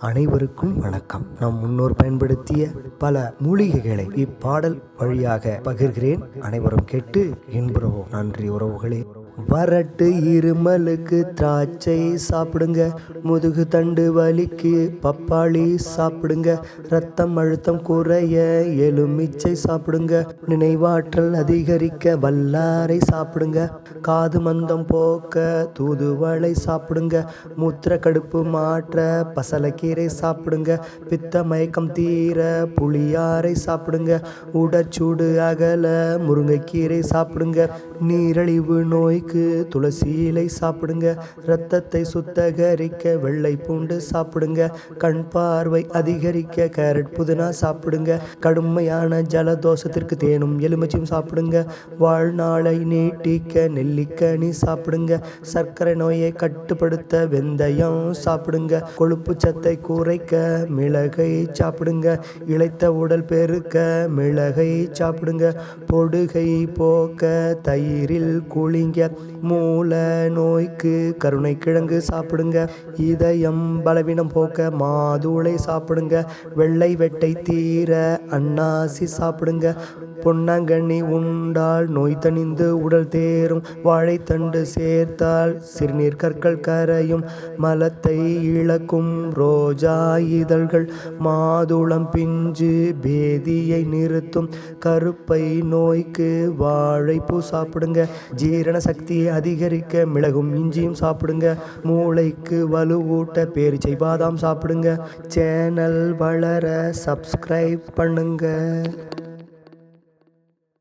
அனைவருக்கும் வணக்கம். நம் முன்னோர் பயன்படுத்திய பல மூலிகைகளை இப்பாடல் வழியாக பகிர்கிறேன். அனைவரும் கேட்டு இன்புறுவோம். நன்றி உறவுகளே. வரட்டு இருமலுக்கு திராட்சை சாப்பிடுங்க, முதுகு தண்டு வலிக்கு பப்பாளி சாப்பிடுங்க, ரத்தம் அழுத்தம் குறைய எலுமிச்சை சாப்பிடுங்க, நினைவாற்றல் அதிகரிக்க வல்லாரை சாப்பிடுங்க, காது மந்தம் போக்க தூதுவளை சாப்பிடுங்க, மூத்திர கடுப்பு மாற்ற பசலக்கீரை சாப்பிடுங்க, பித்த மயக்கம் தீர புளியாரை சாப்பிடுங்க, உடற்சூடு அகல முருங்கைக்கீரை சாப்பிடுங்க, நீரிழிவு நோய்க்கு துளசி இலை சாப்பிடுங்க, இரத்தத்தை சுத்தகரிக்க வெள்ளை பூண்டு சாப்பிடுங்க, கண் பார்வை அதிகரிக்க கேரட் புதினா சாப்பிடுங்க, கடுமையான ஜலதோஷத்திற்கு தேனும் எலுமிச்சையும் சாப்பிடுங்க, வாழ்நாளை நீட்டிக்க நெல்லிக்கனி சாப்பிடுங்க, சர்க்கரை நோயை கட்டுப்படுத்த வெந்தயம் சாப்பிடுங்க, கொழுப்பு சத்தை குறைக்க மிளகை சாப்பிடுங்க, இளைத்த உடல் பெருக்க மிளகை சாப்பிடுங்க, பொடுகை போக்க தயிரில் குளிங்க, மூல நோய்க்கு கருணை கிழங்கு சாப்பிடுங்க, இதயம் பலவீனம் போக்க மாதுளை சாப்பிடுங்க, வெள்ளை வெட்டை தீர அன்னாசி சாப்பிடுங்க, பொன்னாங்கண்ணி உண்டால் நோய் தணிந்து உடல் தேரும், வாழைத்தண்டு சேர்த்தால் சிறுநீர் கற்கள் கரையும், மலத்தை இழக்கும் ரோஜா இதழ்கள், மாதுளம் பிஞ்சு பேதியை நிறுத்தும், கருப்பை நோய்க்கு வாழைப்பூ சாப்பிடுங்க, ஜீரண சக்தியை அதிகரிக்க மிளகும் இஞ்சியும் சாப்பிடுங்க, மூளைக்கு வலுவூட்ட பேரிச்சை பாதாம் சாப்பிடுங்க. சேனல் வளர சப்ஸ்கிரைப் பண்ணுங்க.